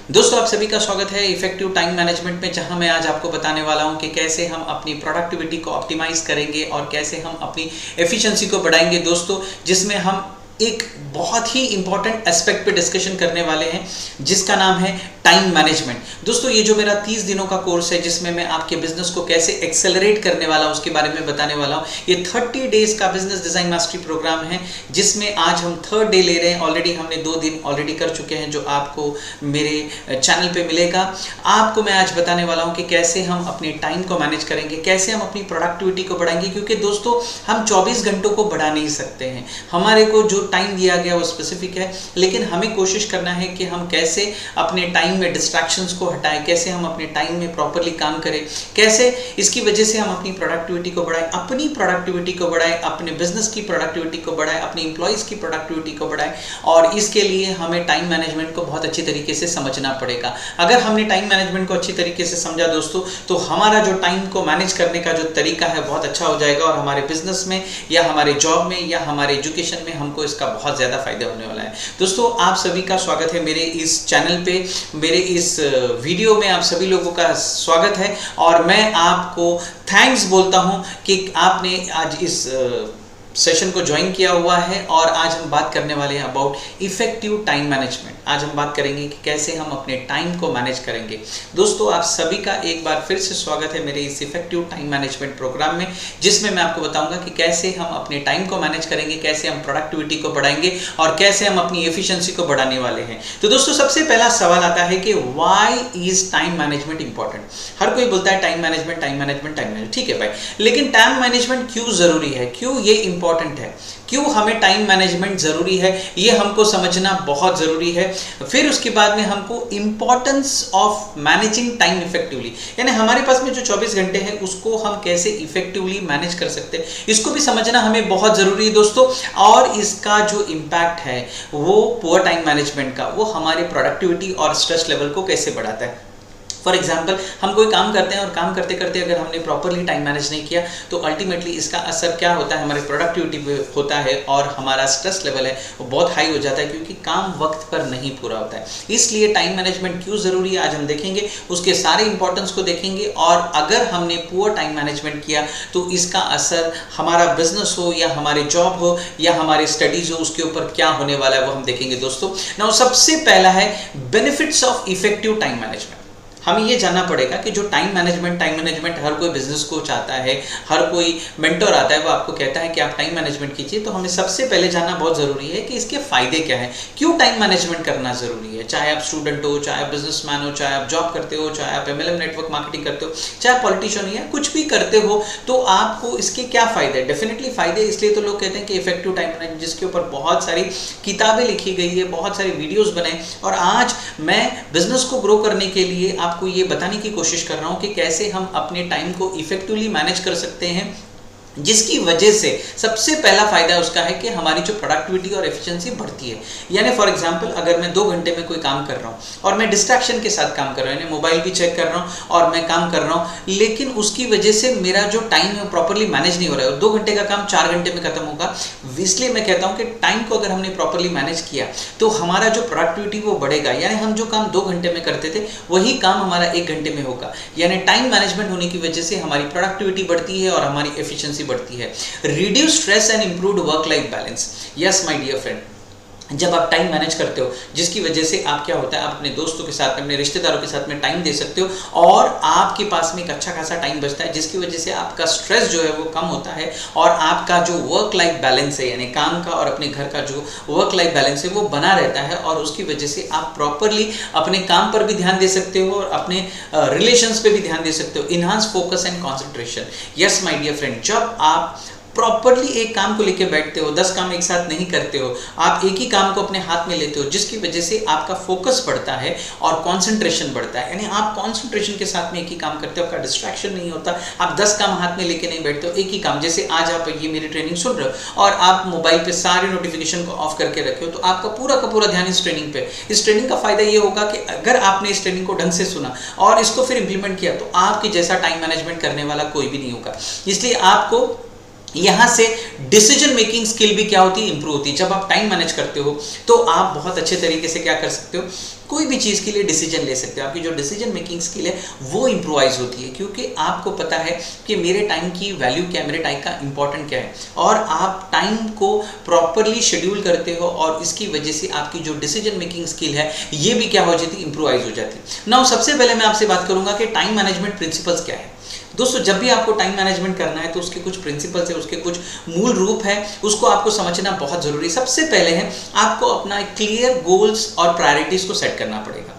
दोस्तों आप सभी का स्वागत है इफेक्टिव टाइम मैनेजमेंट में, जहां मैं आज आपको बताने वाला हूं कि कैसे हम अपनी प्रोडक्टिविटी को ऑप्टिमाइज करेंगे और कैसे हम अपनी एफिशिएंसी को बढ़ाएंगे दोस्तों, जिसमें हम एक बहुत ही इंपॉर्टेंट एस्पेक्ट पे डिस्कशन करने वाले हैं जिसका नाम है टाइम मैनेजमेंट। दोस्तों ये जो मेरा 30 दिनों का कोर्स है जिसमें मैं आपके बिजनेस को कैसे एक्सेलरेट करने वाला हूं उसके बारे में बताने वाला हूं। ये 30 डेज का बिजनेस डिजाइन मास्टरी प्रोग्राम है जिसमें आज हम 3rd डे ले रहे हैं। ऑलरेडी हमने 2 दिन ऑलरेडी कर चुके हैं जो आपको मेरे चैनल पे मिलेगा। आपको मैं आज बताने वाला हूं कि कैसे हम अपने टाइम को मैनेज करेंगे, कैसे हम अपनी प्रोडक्टिविटी को बढ़ाएंगे, क्योंकि दोस्तों हम 24 घंटों को बढ़ा नहीं सकते हैं। हमारे को जो टाइम दिया गया वो स्पेसिफिक है, लेकिन हमें कोशिश करना है कि हम कैसे अपने टाइम में डिस्ट्रैक्शंस को हटाएं, कैसे हम अपने टाइम में प्रॉपर्ली काम करें, कैसे इसकी वजह से हम अपनी प्रोडक्टिविटी को बढ़ाएं, अपनी प्रोडक्टिविटी को बढ़ाएं, अपने बिजनेस की प्रोडक्टिविटी को बढ़ाएं, अपने एम्प्लॉइज की प्रोडक्टिविटी को बढ़ाएं। और इसके लिए हमें टाइम मैनेजमेंट को बहुत अच्छी तरीके से समझना पड़ेगा। अगर हमने टाइम मैनेजमेंट को अच्छी तरीके से समझा दोस्तों, तो हमारा जो टाइम को मैनेज करने का जो तरीका है बहुत अच्छा हो जाएगा और हमारे बिजनेस में या हमारे जॉब में या हमारे एजुकेशन में हमको इसका बहुत ज़्यादा फायदा होने वाला है। दोस्तों आप सभी का स्वागत है मेरे इस चैनल पे, मेरे इस वीडियो में आप सभी लोगों का स्वागत है और मैं आपको थैंक्स बोलता हूं कि आपने आज इस सेशन को ज्वाइन किया हुआ है। और आज हम बात करने वाले हैं अबाउट इफेक्टिव टाइम मैनेजमेंट। आज हम बात करेंगे कि कैसे हम अपने टाइम को मैनेज करेंगे। दोस्तों आप सभी का एक बार फिर से स्वागत है मेरे इस इफेक्टिव टाइम मैनेजमेंट प्रोग्राम में, जिसमें मैं आपको बताऊंगा कि कैसे हम अपने टाइम को मैनेज करेंगे, कैसे हम प्रोडक्टिविटी को बढ़ाएंगे और कैसे हम अपनी एफिशिएंसी को बढ़ाने वाले हैं। तो दोस्तों सबसे पहला सवाल आता है कि why is time management important. हर कोई बोलता है time management time management time management, ठीक है भाई, लेकिन टाइम मैनेजमेंट क्यों जरूरी है, क्यों ये इंपॉर्टेंट है, क्यों हमें टाइम मैनेजमेंट जरूरी है, ये हमको समझना बहुत जरूरी है। फिर उसके बाद में हमको importance of managing time effectively, यानी हमारे पास में जो 24 घंटे हैं उसको हम कैसे इफेक्टिवली मैनेज कर सकते हैं, इसको भी समझना हमें बहुत जरूरी है दोस्तों। और इसका जो इम्पैक्ट है वो पुअर टाइम मैनेजमेंट का, वो हमारे प्रोडक्टिविटी और स्ट्रेस लेवल को कैसे बढ़ाता है। फॉर एग्जाम्पल हम कोई काम करते हैं और काम करते करते अगर हमने प्रॉपरली टाइम मैनेज नहीं किया तो अल्टीमेटली इसका असर क्या होता है, हमारी प्रोडक्टिविटी पे होता है और हमारा स्ट्रेस लेवल है वो बहुत हाई हो जाता है, क्योंकि काम वक्त पर नहीं पूरा होता है। इसलिए टाइम मैनेजमेंट क्यों ज़रूरी है आज हम देखेंगे, उसके सारे इंपॉर्टेंस को देखेंगे। और अगर हमने पुअर टाइम मैनेजमेंट किया तो इसका असर हमारा बिजनेस हो या हमारे जॉब हो या हमारे स्टडीज हो उसके ऊपर क्या होने वाला है वो हम देखेंगे दोस्तों। नाउ सबसे पहला है benefits of effective time management. हमें ये जानना पड़ेगा कि जो टाइम मैनेजमेंट हर कोई बिजनेस को चाहता है, हर कोई मेंटर आता है वो आपको कहता है कि आप टाइम मैनेजमेंट कीजिए, तो हमें सबसे पहले जानना बहुत ज़रूरी है कि इसके फायदे क्या है, क्यों टाइम मैनेजमेंट करना ज़रूरी है। चाहे आप स्टूडेंट हो, चाहे आप बिजनेसमैन हो, चाहे आप जॉब करते हो, चाहे आप MLM नेटवर्क मार्केटिंग करते हो, चाहे पॉलिटिशियन हो या कुछ भी करते हो, तो आपको इसके क्या फ़ायदे हैं। डेफिनेटली फ़ायदे इसलिए तो लोग कहते हैं कि इफेक्टिव टाइम मैनेजमेंट, जिसके ऊपर बहुत सारी किताबें लिखी गई है, बहुत सारे वीडियोज़ बने, और आज मैं बिजनेस को ग्रो करने के लिए आपको ये बताने की कोशिश कर रहा हूं कि कैसे हम अपने टाइम को इफेक्टिवली मैनेज कर सकते हैं, जिसकी वजह से सबसे पहला फायदा उसका है कि हमारी जो प्रोडक्टिविटी और एफिशिएंसी बढ़ती है। यानी फॉर एग्जांपल अगर मैं 2 घंटे में कोई काम कर रहा हूँ और मैं डिस्ट्रैक्शन के साथ काम कर रहा हूँ, यानी मोबाइल भी चेक कर रहा हूँ और मैं काम कर रहा हूँ, लेकिन उसकी वजह से मेरा जो टाइम है प्रॉपरली मैनेज नहीं हो रहा है, 2 घंटे का काम 4 घंटे में खत्म होगा। इसलिए मैं कहता हूँ कि टाइम को अगर हमने प्रॉपरली मैनेज किया तो हमारा जो प्रोडक्टिविटी वो बढ़ेगा। यानी हम जो काम 2 घंटे में करते थे वही काम हमारा 1 घंटे में होगा। यानी टाइम मैनेजमेंट होने की वजह से हमारी प्रोडक्टिविटी बढ़ती है और हमारी एफिशिएंसी बढ़ती है। Reduce stress and improved work-life balance. Yes, my dear friend. जब आप टाइम मैनेज करते हो जिसकी वजह से आप क्या होता है, आप अपने दोस्तों के साथ में, अपने रिश्तेदारों के साथ में टाइम दे सकते हो और आपके पास में एक अच्छा खासा टाइम बचता है, जिसकी वजह से आपका स्ट्रेस जो है वो कम होता है और आपका जो वर्क लाइफ बैलेंस है, यानी काम का और अपने घर का जो वर्क लाइफ बैलेंस है वो बना रहता है। और उसकी वजह से आप प्रॉपरली अपने काम पर भी ध्यान दे सकते हो और अपने रिलेशंस पे भी ध्यान दे सकते हो। Enhance focus and concentration. Yes my dear friend, जब आप प्रॉपरली एक काम को लेके बैठते हो, 10 काम एक साथ नहीं करते हो, आप एक ही काम को अपने हाथ में लेते हो, जिसकी वजह से आपका फोकस बढ़ता है और कंसंट्रेशन बढ़ता है। यानी आप कंसंट्रेशन के साथ में एक ही काम करते हो, आपका डिस्ट्रैक्शन नहीं होता, आप 10 काम हाथ में लेके नहीं बैठते हो, एक ही काम। जैसे आज आप ये मेरी ट्रेनिंग सुन रहे हो और आप मोबाइल पे सारे नोटिफिकेशन को ऑफ करके रखे हो, तो आपका पूरा का पूरा ध्यान इस ट्रेनिंग पे। इस ट्रेनिंग का फायदा ये होगा कि अगर आपने इस ट्रेनिंग को ढंग से सुना और इसको फिर इंप्लीमेंट किया तो आपके जैसा टाइम मैनेजमेंट करने वाला कोई भी नहीं होगा। इसलिए आपको यहाँ से डिसीजन मेकिंग स्किल भी क्या होती है, इंप्रूव होती है। जब आप टाइम मैनेज करते हो तो आप बहुत अच्छे तरीके से क्या कर सकते हो, कोई भी चीज़ के लिए डिसीजन ले सकते हो। आपकी जो डिसीजन मेकिंग स्किल है वो इम्प्रोवाइज होती है, क्योंकि आपको पता है कि मेरे टाइम की वैल्यू क्या है, मेरे टाइम का इंपॉर्टेंट क्या है, और आप टाइम को प्रॉपरली शेड्यूल करते हो, और इसकी वजह से आपकी जो डिसीजन मेकिंग स्किल है ये भी क्या हो जाती है, इंप्रोवाइज हो जाती है। नाउ सबसे पहले मैं आपसे बात करूंगा कि टाइम मैनेजमेंट प्रिंसिपल्स क्या है। दोस्तों, जब भी आपको टाइम मैनेजमेंट करना है तो उसके कुछ प्रिंसिपल्स है, उसके कुछ मूल रूप है, उसको आपको समझना बहुत जरूरी है। सबसे पहले है आपको अपना क्लियर गोल्स और प्रायोरिटीज को सेट करना पड़ेगा।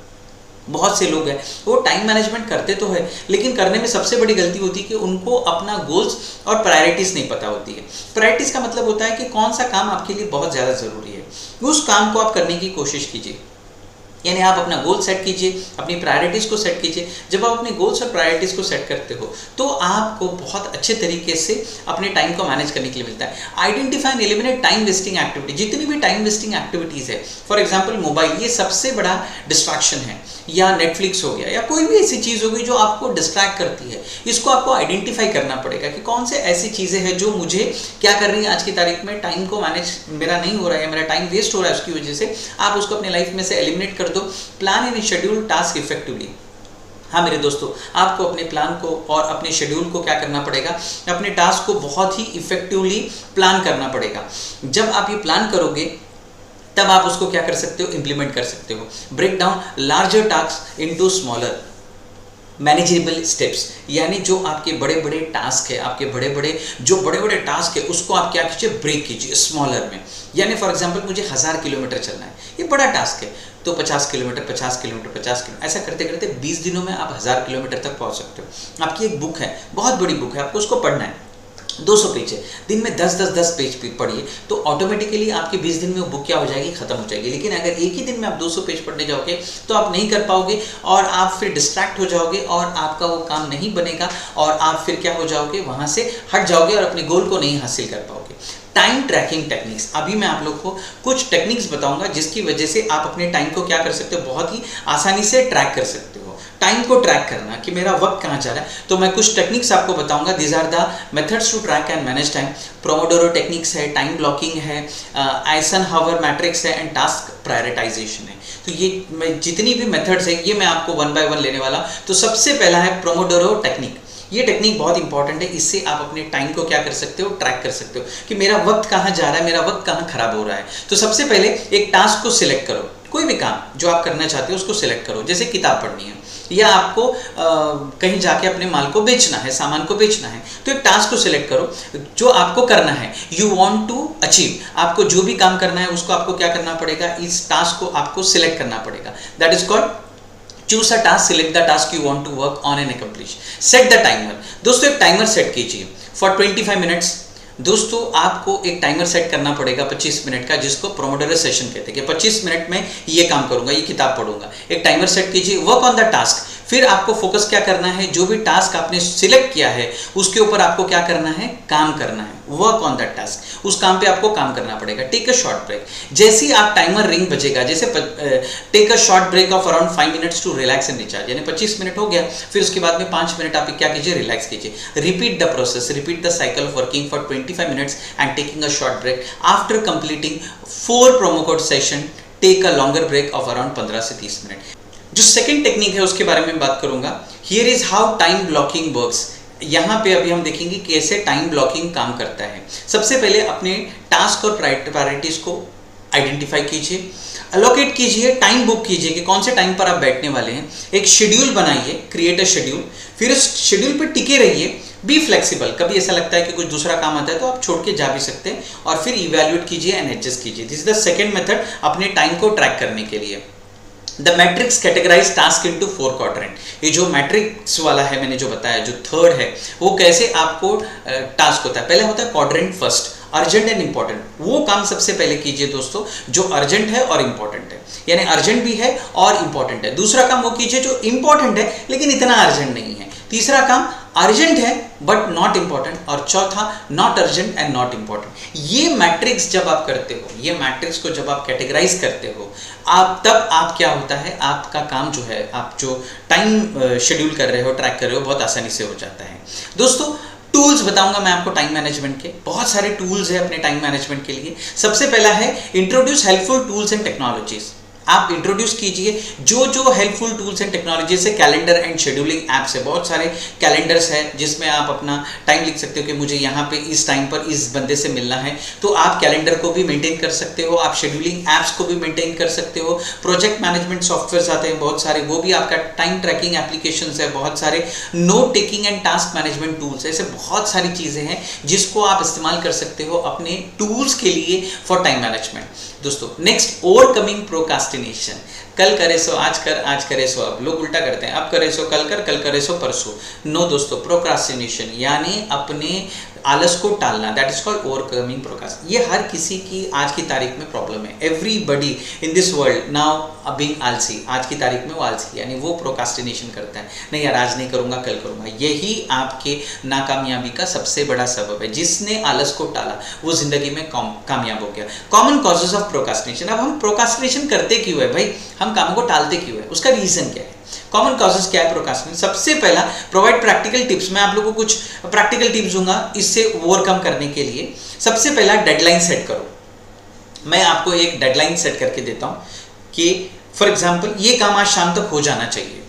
बहुत से लोग हैं वो टाइम मैनेजमेंट करते तो है, लेकिन करने में सबसे बड़ी गलती होती है कि उनको अपना गोल्स और प्रायोरिटीज नहीं पता होती है। प्रायोरिटीज का मतलब होता है कि कौन सा काम आपके लिए बहुत ज़्यादा ज़रूरी है, उस काम को आप करने की कोशिश कीजिए। यानी आप अपना गोल सेट कीजिए, अपनी प्रायोरिटीज़ को सेट कीजिए। जब आप अपने गोल्स और प्रायोरिटीज़ को सेट करते हो तो आपको बहुत अच्छे तरीके से अपने टाइम को मैनेज करने के लिए मिलता है। Identify and eliminate time wasting activity. जितनी भी टाइम वेस्टिंग एक्टिविटीज़ है, फॉर एग्जांपल मोबाइल, ये सबसे बड़ा डिस्ट्रैक्शन है, या नेटफ्लिक्स हो गया, या कोई भी ऐसी चीज़ होगी जो आपको डिस्ट्रैक्ट करती है। इसको आपको आइडेंटिफाई करना पड़ेगा कि कौन से ऐसी चीज़ें हैं जो मुझे क्या कर रही है आज की तारीख में, टाइम को मैनेज मेरा नहीं हो रहा है, मेरा टाइम वेस्ट हो रहा है, उसकी वजह से आप उसको अपने लाइफ में से एलिमिनेट कर दो। Plan and schedule task effectively. हाँ मेरे दोस्तों, आपको अपने प्लान को और अपने शेड्यूल को क्या करना पड़ेगा, अपने टास्क को बहुत ही इफेक्टिवली प्लान करना पड़ेगा। जब आप ये प्लान करोगे तब आप उसको क्या कर सकते हो, इंप्लीमेंट कर सकते हो। Break down larger task into smaller manageable steps. यानी जो आपके बड़े बड़े टास्क है, आपके बड़े बड़े टास्क है, उसको आप क्या कीजिए, ब्रेक कीजिए स्मॉलर में। यानी फॉर एग्जांपल मुझे 1000 किलोमीटर चलना है, ये बड़ा टास्क है, तो 50 किलोमीटर 50 किलोमीटर 50 किलोमीटर ऐसा करते करते 20 दिनों में आप 1000 किलोमीटर तक पहुंच सकते हो। आपकी एक बुक है, बहुत बड़ी बुक है, आपको उसको पढ़ना है, 200 पेज है, दिन में 10 पेज पढ़िए, तो ऑटोमेटिकली आपके 20 दिन में वो बुक क्या हो जाएगी, खत्म हो जाएगी। लेकिन अगर एक ही दिन में आप 200 पेज पढ़ने जाओगे तो आप नहीं कर पाओगे, और आप फिर डिस्ट्रैक्ट हो जाओगे, और आपका वो काम नहीं बनेगा, और आप फिर क्या हो जाओगे, वहाँ से हट जाओगे और अपने गोल को नहीं हासिल कर पाओगे। Time tracking techniques. अभी मैं आप लोग को कुछ टेक्निक्स बताऊंगा जिसकी वजह से आप अपने टाइम को क्या कर सकते हो, बहुत ही आसानी से ट्रैक कर सकते हो। टाइम को ट्रैक करना कि मेरा वक्त कहाँ जा रहा है, तो मैं कुछ टेक्निक्स आपको बताऊंगा। These are the methods to track and manage time. Pomodoro techniques है, टाइम ब्लॉकिंग है, आइजनहावर मैट्रिक्स है, एंड टास्क प्रायोरिटाइजेशन है। तो ये मैं जितनी भी मेथड्स है ये मैं आपको 1 बाय 1 लेने वाला। तो सबसे पहला है प्रोमोडोरो टेक्निक। ये टेक्निक बहुत इंपॉर्टेंट है, इससे आप अपने टाइम को क्या कर सकते हो, ट्रैक कर सकते हो कि मेरा वक्त कहाँ जा रहा है, मेरा वक्त कहाँ खराब हो रहा है। तो सबसे पहले एक टास्क को सिलेक्ट करो, कोई भी काम जो आप करना चाहते हो उसको सिलेक्ट करो। जैसे किताब पढ़नी है, या आपको कहीं जाके अपने माल को बेचना है, सामान को बेचना है, तो एक टास्क को सिलेक्ट करो जो आपको करना है, यू वांट टू अचीव। आपको जो भी काम करना है उसको आपको क्या करना पड़ेगा, इस टास्क को आपको सिलेक्ट करना पड़ेगा। That is called choose a task, select the task you want to work on and accomplish. Set the timer. दोस्तों एक टाइमर सेट कीजिए फॉर 25 मिनट्स। दोस्तों आपको एक टाइमर सेट करना पड़ेगा 25 मिनट का, जिसको प्रोमोडोरो सेशन कहते हैं कि 25 मिनट में ये काम करूंगा, ये किताब पढ़ूंगा। एक टाइमर सेट कीजिए, वर्क ऑन द टास्क। फिर आपको फोकस क्या करना है, जो भी टास्क आपने सिलेक्ट किया है उसके ऊपर आपको क्या करना है, काम करना है। वर्क ऑन दैट टास्क, उस काम पे आपको काम करना पड़ेगा। Take a short break. जैसे ही आप टाइमर रिंग बजेगा, जैसे take a short break of around 5 minutes to relax and recharge. यानी 25 मिनट हो गया, फिर उसके बाद में 5 मिनट आप क्या कीजिए, रिलैक्स कीजिए। Repeat the process, repeat the cycle of working for 25 minutes and taking a short break. After completing 4 promo code session, take a longer break of around 15 से 30 मिनट। जो सेकंड टेक्निक है उसके बारे में बात करूंगा। Here is how time blocking works. यहाँ पे अभी हम देखेंगे कैसे टाइम ब्लॉकिंग काम करता है। सबसे पहले अपने टास्क और प्रायोरिटीज को आइडेंटिफाई कीजिए, अलोकेट कीजिए, टाइम बुक कीजिए कि कौन से टाइम पर आप बैठने वाले हैं। एक शेड्यूल बनाइए, क्रिएट अ शेड्यूल। फिर उस शेड्यूल पर टिके रहिए, बी फ्लेक्सिबल। कभी ऐसा लगता है कि कुछ दूसरा काम आता है तो आप छोड़ के जा भी सकते हैं, और फिर इवैल्यूएट कीजिए एंड एडजस्ट कीजिए। This is the second method अपने टाइम को ट्रैक करने के लिए। The matrix categorize task into 4 quadrant. ये जो मैट्रिक्स वाला है मैंने जो बताया, जो थर्ड है, वो कैसे आपको टास्क होता है। पहले होता है quadrant first, urgent and important. वो काम सबसे पहले कीजिए दोस्तों जो अर्जेंट है और इंपॉर्टेंट है, यानी अर्जेंट भी है और इंपॉर्टेंट है। दूसरा काम वो कीजिए जो इंपॉर्टेंट है लेकिन इतना अर्जेंट नहीं है। तीसरा काम अर्जेंट है बट नॉट इंपॉर्टेंट, और चौथा not urgent and not important. ये मैट्रिक्स जब आप करते हो, ये मैट्रिक्स को जब आप कैटेगराइज करते हो, आप तब आप क्या होता है, आपका काम जो है, आप जो टाइम शेड्यूल कर रहे हो, ट्रैक कर रहे हो, बहुत आसानी से हो जाता है। दोस्तों टूल्स बताऊंगा मैं आपको टाइम मैनेजमेंट के। बहुत सारे टूल्स है अपने टाइम मैनेजमेंट के लिए। सबसे पहला है introduce helpful tools and technologies. आप इंट्रोड्यूस कीजिए जो जो हेल्पफुल टूल्स एंड टेक्नोलॉजी से कैलेंडर एंड शेड्यूलिंग ऐप्स है। बहुत सारे कैलेंडर्स है जिसमें आप अपना टाइम लिख सकते हो कि मुझे यहाँ पे इस टाइम पर इस बंदे से मिलना है, तो आप कैलेंडर को भी मेंटेन कर सकते हो, आप शेड्यूलिंग ऐप्स को भी मेंटेन कर सकते हो। प्रोजेक्ट मैनेजमेंट सॉफ्टवेयर आते हैं बहुत सारे, वो भी आपका टाइम ट्रैकिंग एप्लीकेशन है, बहुत सारे note taking and task management tools, ऐसे बहुत सारी चीज़ें हैं जिसको आप इस्तेमाल कर सकते हो अपने टूल्स के लिए फॉर टाइम मैनेजमेंट। दोस्तों नेक्स्ट, ओवरकमिंग प्रोकास्टिनेशन। कल करे सो आज कर, आज करे सो अब। लोग उल्टा करते हैं, अब करे सो कल कर, कल करे सो परसों। नो दोस्तों, प्रोक्रास्टिनेशन यानी अपने आलस को टालना, दैट इज कॉल्ड ओवरकमिंग प्रोकास्ट। ये हर किसी की आज की तारीख में प्रॉब्लम है। Everybody in this world now being आलसी, आज की तारीख में वो आलसी यानी वो प्रोकास्टिनेशन करता है। नहीं यार आज नहीं करूंगा, कल करूंगा। यही आपके नाकामयाबी का सबसे बड़ा सबब है। जिसने आलस को टाला वो जिंदगी में कामयाब हो गया। Common causes of procrastination. अब हम प्रोकास्टिनेशन करते क्यों है भाई, हम कामों को टालते क्यों है, उसका रीजन क्या है? कॉमन कॉजेज क्या है प्रोकास्टिनेशन? सबसे पहला, प्रोवाइड प्रैक्टिकल टिप्स। मैं आप लोगों को कुछ प्रैक्टिकल टिप्स दूंगा इससे ओवरकम करने के लिए। सबसे पहला, डेडलाइन सेट करो। मैं आपको एक डेडलाइन सेट करके देता हूं कि फॉर एग्जांपल ये काम आज शाम तक हो जाना चाहिए,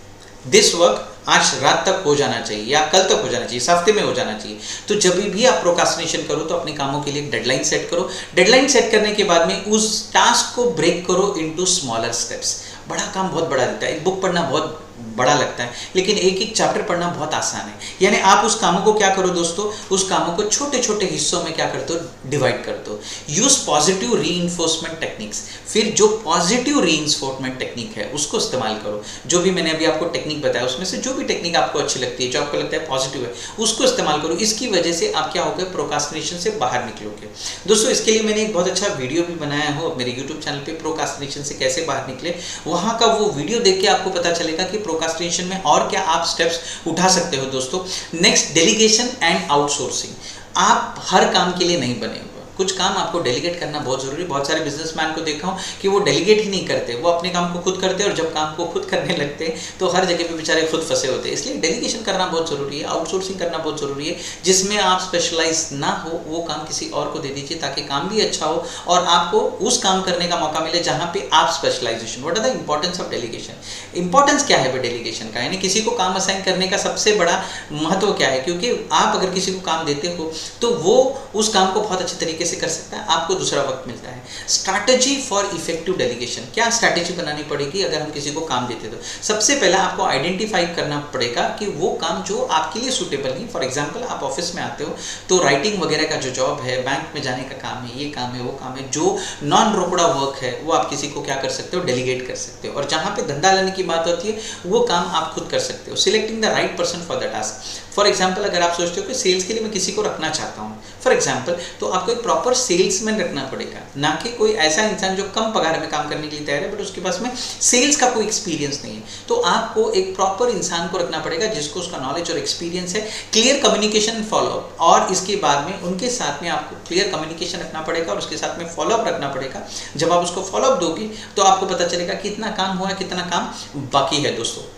दिस वर्क आज रात तक हो जाना चाहिए या कल तक हो जाना चाहिए, इस हफ्ते में हो जाना चाहिए। तो जब भी आप प्रोकास्टिनेशन करो तो अपने कामों के लिए एक डेडलाइन सेट करो। डेडलाइन सेट करने के बाद में उस टास्क को ब्रेक करो इनटू स्मॉलर स्टेप्स। बड़ा काम बहुत बड़ा देता है, एक बुक पढ़ना बहुत बड़ा लगता है, लेकिन एक एक चैप्टर पढ़ना बहुत आसान है। यानी आप उस कामों को क्या करो दोस्तों, उस कामों को छोटे छोटे हिस्सों में क्या करते हो, डिवाइड कर दो। Use positive reinforcement techniques. फिर जो पॉजिटिव रीइंफोर्समेंट टेक्निक है उसको इस्तेमाल करो। जो भी मैंने अभी आपको टेक्निक बताया उसमें से जो भी टेक्निक आपको अच्छी लगती है, जो आपको लगता है पॉजिटिव है, उसको इस्तेमाल करो। इसकी वजह से आप क्या होगे, प्रोकास्टिनेशन से बाहर निकलोगे। दोस्तों इसके लिए मैंने एक बहुत अच्छा वीडियो भी बनाया हो मेरे यूट्यूब चैनल पे, प्रोकास्टिनेशन से कैसे बाहर निकले। वहां का वो वीडियो देख के आपको पता चलेगा कि प्रोकास्टिनेशन में और क्या आप स्टेप्स उठा सकते हो। दोस्तों नेक्स्ट, डेलीगेशन एंड आउटसोर्सिंग। आप हर काम के लिए नहीं बने हुए, कुछ काम आपको डेलीगेट करना बहुत जरूरी है। बहुत सारे बिजनेसमैन को देखा हूं कि वो डेलीगेट ही नहीं करते, वो अपने काम को खुद करते हैं और जब काम को खुद करने लगते हैं तो हर जगह पे बेचारे खुद फंसे होते हैं। इसलिए डेलीगेशन करना बहुत जरूरी है, आउटसोर्सिंग करना बहुत जरूरी है, जिसमें आप स्पेशलाइज ना हो, वो काम किसी और को दे दीजिए ताकि काम भी अच्छा हो और आपको उस काम करने का मौका मिले जहां पे आप specialization. What are the importance of delegation? Importance क्या है डेलीगेशन का, यानी किसी को काम असाइन करने का सबसे बड़ा महत्व क्या है? क्योंकि आप अगर किसी को काम देते हो तो वो उस काम को बहुत अच्छे तरीके से कर सकता है, आपको दूसरा वक्त मिलता है। Strategy for effective delegation. क्या स्ट्रैटेजी बनानी पड़ेगी अगर हम किसी को काम देते तो? सबसे पहला आपको आइडेंटिफाई करना पड़ेगा कि वो काम जो आपके लिए सूटेबल नहीं। फॉर एग्जांपल आप ऑफिस में आते हो तो राइटिंग वगैरह का जो जॉब है, बैंक में जाने का काम है, ये काम है, वो काम है, जो नॉन रोकड़ा वर्क है वो आप किसी को क्या कर सकते हो, डेलीगेट कर सकते हो। और जहां पे धंधा लाने की बात होती है वो काम आप खुद कर सकते हो। Selecting the right person for the task. For example अगर आप सोचते हो कि सेल्स के लिए मैं किसी को रखना चाहता हूँ फॉर एग्जाम्पल, तो आपको एक प्रॉपर सेल्समैन रखना पड़ेगा, ना कि कोई ऐसा इंसान जो कम पगार में काम करने के लिए तैयार है बट उसके पास में सेल्स का कोई एक्सपीरियंस नहीं है। तो आपको एक प्रॉपर इंसान को रखना पड़ेगा जिसको उसका नॉलेज और एक्सपीरियंस है। क्लियर कम्युनिकेशन फॉलोअप, और इसके बाद में उनके साथ में आपको क्लियर कम्युनिकेशन रखना पड़ेगा और उसके साथ में फॉलोअप रखना पड़ेगा। जब आप उसको फॉलोअप दोगे तो आपको पता चलेगा कितना काम हुआ है, कितना काम बाकी है। दोस्तों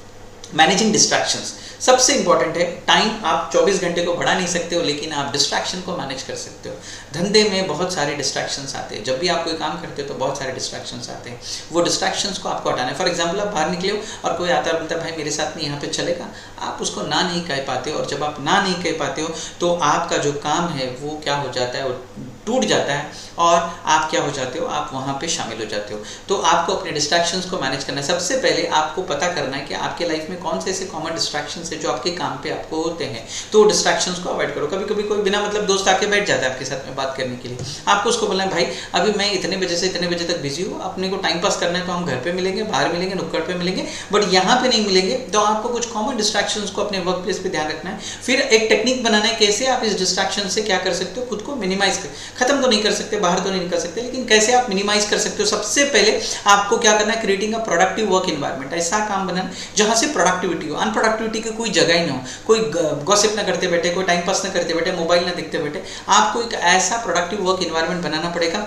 मैनेजिंग डिस्ट्रैक्शंस सबसे इंपॉर्टेंट है। टाइम आप 24 घंटे को बढ़ा नहीं सकते हो, लेकिन आप डिस्ट्रैक्शन को मैनेज कर सकते हो। धंधे में बहुत सारे डिस्ट्रैक्शंस आते हैं, जब भी आप कोई काम करते हो तो बहुत सारे डिस्ट्रैक्शंस आते हैं, वो डिस्ट्रैक्शंस को आपको हटाना है। फॉर एग्जांपल आप बाहर निकले हो और कोई आता है बोलता है भाई मेरे साथ नहीं यहाँ पे चलेगा, आप उसको ना नहीं कह पाते हो, और जब आप ना नहीं कह पाते हो तो आपका जो काम है वो क्या हो जाता है, वो टूट जाता है और आप क्या हो जाते हो, आप वहाँ पे शामिल हो जाते हो। तो आपको अपने डिस्ट्रैक्शंस को मैनेज करना है। सबसे पहले आपको पता करना है कि आपके लाइफ में कौन से ऐसे कॉमन डिस्ट्रैक्शंस है जो आपके काम पे आपको होते हैं, तो डिस्ट्रैक्शंस को अवॉइड करो। कभी कभी कोई बिना मतलब दोस्त आके बैठ जाता है आपके साथ में बात करने के लिए, आपको उसको बोलना है भाई अभी मैं इतने बजे से इतने बजे तक बिजी हूँ, अपने को टाइम पास करना है तो हम घर पे मिलेंगे, बाहर मिलेंगे, नुक्कड़ पे मिलेंगे, बट यहाँ पे नहीं मिलेंगे। तो आपको कुछ कॉमन डिस्ट्रैक्शंस को अपने वर्क प्लेस पे ध्यान रखना है। फिर एक टेक्निक बनाना है कैसे आप इस डिस्ट्रैक्शन से क्या कर सकते हो, खुद को मिनिमाइज कर, खत्म तो नहीं कर सकते, बाहर तो नहीं निकल सकते, लेकिन कैसे आप मिनिमाइज कर सकते हो। सबसे पहले आपको क्या करना है, creating a productive work environment. ऐसा काम बनाना जहां से प्रोडक्टिविटी हो, अनप्रोडक्टिविटी की कोई जगह ही ना हो, कोई गॉसिप ना करते बैठे, कोई टाइम पास ना करते बैठे, मोबाइल ना देखते बैठे। आपको एक ऐसा प्रोडक्टिव वर्क एनवायरनमेंट बनाना पड़ेगा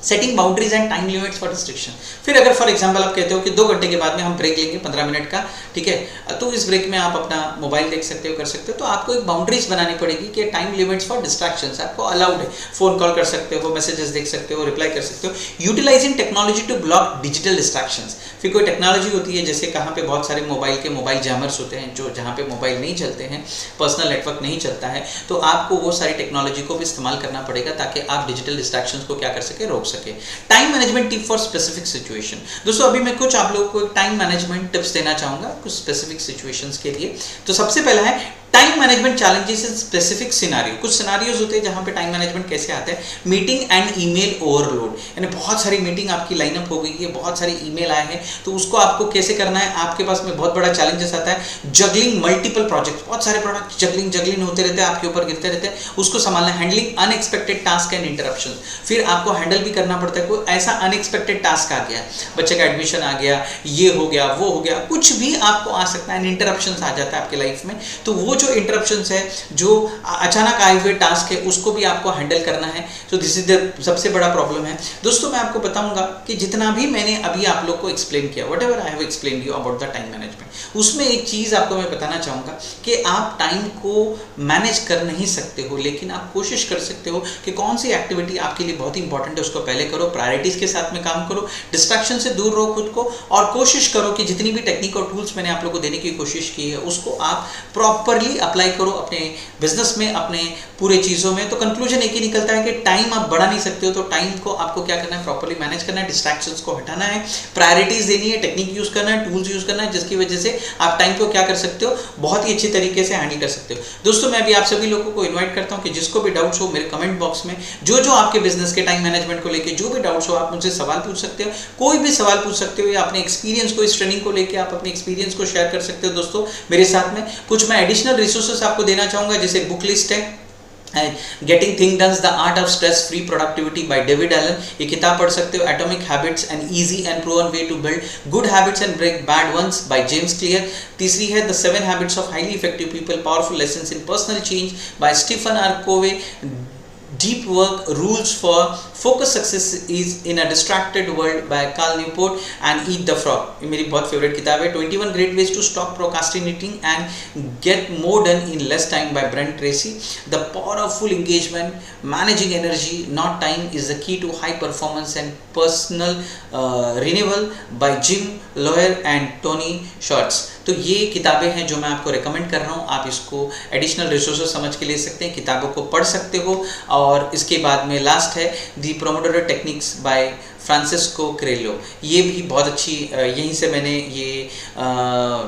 setting boundaries and time limits for destruction. फिर अगर फॉर एग्जांपल आप कहते हो कि 2 घंटे के बाद में हम ब्रेक लेंगे 15 मिनट का, ठीक है, तो इस ब्रेक में आप अपना मोबाइल देख सकते हो, कर सकते हो, तो आपको एक बाउंड्रीज बनानी पड़ेगी कि टाइम लिमिट्स फॉर डिस्ट्रैक्शंस आपको अलाउड है। फोन कॉल कर सकते हो, मैसेजेस देख सकते हो, रिप्लाई कर सकते हो। Utilizing technology to block digital distractions. फिर कोई टेक्नोलॉजी होती है, जैसे कहाँ पे बहुत सारे मोबाइल जैमर्स होते हैं, जो जहाँ पे मोबाइल नहीं चलते हैं, पर्सनल नेटवर्क नहीं चलता है, तो आपको वो सारी टेक्नोलॉजी को भी इस्तेमाल करना पड़ेगा ताकि आप डिजिटल डिस्ट्रैक्शंस को क्या कर सके, रोक सके। Time management tip for specific situation. दोस्तों अभी मैं कुछ आप लोगों को टाइम मैनेजमेंट टिप्स देना चाहूंगा कुछ स्पेसिफिक सिचुएशंस के लिए। तो सबसे पहला है time management challenges in specific scenario. कुछ सिनारियोज होते हैं जहां पे टाइम मैनेजमेंट कैसे आता है। मीटिंग एंड ईमेल ओवरलोड, यानी बहुत सारी मीटिंग आपकी लाइनअप हो गई है, बहुत सारे ईमेल आए हैं, तो उसको आपको कैसे करना है, आपके पास में बहुत बड़ा चैलेंजेस आता है। जगलिंग मल्टीपल प्रोजेक्ट्स, बहुत सारे प्रोडक्ट जगलिंग होते रहते हैं, आपके ऊपर गिरते रहते हैं, उसको संभालना। Handling unexpected task and interruption, फिर आपको हैंडल भी करना पड़ता है। कोई ऐसा अनएक्सपेक्टेड टास्क आ गया, बच्चे का एडमिशन आ गया, ये हो गया, वो हो गया, कुछ भी आपको आ सकता है, इंटरप्शन आ जाता है आपके लाइफ में। तो वो जो इंटरप्शन है, जो अचानक आए हुए टास्क है, उसको भी आपको हैंडल करना है। तो दिस इज द सबसे बड़ा प्रॉब्लम है। दोस्तों मैं आपको बताऊंगा कि जितना भी मैंने अभी आप लोग को एक्सप्लेन किया, what ever I have explain you about the time management, उसमें एक चीज आपको मैं बताना चाहूंगा कि आप टाइम को मैनेज कर नहीं सकते हो, लेकिन आप कोशिश कर सकते हो कि कौन सी एक्टिविटी आपके लिए बहुत इंपॉर्टेंट है उसको पहले करो, प्रायोरिटीज के साथ में काम करो, डिस्ट्रैक्शन से दूर रहो खुद को, और कोशिश करो कि जितनी भी टेक्निक और टूल्स मैंने आप लोग को देने की कोशिश की है उसको आप प्रॉपरली अप्लाई करो अपने बिजनेस में, अपने पूरे चीजों में। तो कंक्लूजन एक ही निकलता है कि टाइम आप बढ़ा नहीं सकते हो, तो टाइम को आपको क्या करना है, प्रॉपरली मैनेज करना है, डिस्ट्रैक्शंस को हटाना है, प्रायोरिटीज देनी है, टेक्निक यूज करना है, टूल्स यूज करना है, जिसकी वजह से आप टाइम को क्या कर सकते हो, बहुत ही अच्छी तरीके से हैंडल कर सकते हो। दोस्तों मैं अभी आप सभी लोगों को इन्वाइट करता हूं कि जिसको भी डाउट्स हो मेरे कमेंट बॉक्स में जो आपके बिजनेस के टाइम मैनेजमेंट को लेकर जो भी डाउट्स हो आप मुझसे सवाल पूछ सकते हो, कोई भी सवाल पूछ सकते हो, या अपने एक्सपीरियंस को, इस ट्रेनिंग को लेकर आप अपने एक्सपीरियंस को शेयर कर सकते हो। दोस्तों मेरे साथ में कुछ मैं एडिशनल रिसोर्सेस आपको देना चाहूंगा, जैसे बुक लिस्ट है getting thing done the art of stress free productivity by David Allen, ये किताब पढ़ सकते हो। Atomic habits and easy and proven way to build good habits and break bad ones by James Clear. तीसरी है the 7 habits of highly effective people, powerful lessons in personal change by Stephen R Covey. Deep Work Rules for Focus Success is in a Distracted World by Cal Newport and Eat the Frog, ये मेरी बहुत favourite किताब है। 21 Great Ways to Stop Procrastinating and Get More Done in Less Time by Brent Tracy. The Powerful Engagement, Managing Energy Not Time is the Key to High Performance and Personal Renewal by Jim Loyer and Tony Schwartz। तो ये किताबें हैं जो मैं आपको recommend कर रहा हूँ, आप इसको एडिशनल रिसोर्सेज समझ के ले सकते हैं, किताबों को पढ़ सकते हो। और इसके बाद में लास्ट है दी प्रोमोडोरो टेक्निक्स बाय फ्रांसिस्को क्रेलो, ये भी बहुत अच्छी, यहीं से मैंने ये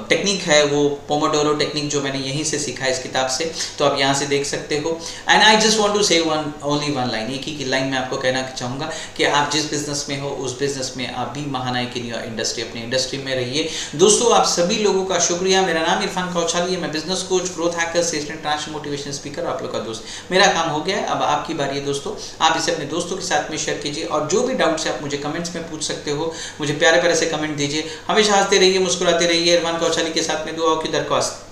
टेक्निक है वो पोमोडोरो टेक्निक जो मैंने यहीं से सीखा है इस किताब से, तो आप यहाँ से देख सकते हो। And I just want to say only one line, एक ही लाइन में आपको कहना चाहूँगा कि आप जिस बिजनेस में हो उस बिजनेस में आप भी महानायक इन योर इंडस्ट्री, अपनी इंडस्ट्री में रहिए। दोस्तों आप सभी लोगों का शुक्रिया। मेरा नाम इरफान कौशाली है, मैं business coach, growth hacker, sales and transformation motivation speaker, आप लोग का दोस्त। मेरा काम हो गया है, अब आपकी बारी है दोस्तों, आप इसे अपने दोस्तों के साथ में शेयर कीजिए, और जो भी डाउट्स है आप मुझे कमेंट्स में पूछ सकते हो, मुझे प्यारे प्यारे से कमेंट दीजिए। हमेशा हंसते रहिए, मुस्कुराते रहिए। इरफान कौशाली के साथ में दुआओं की दरख्वास्त।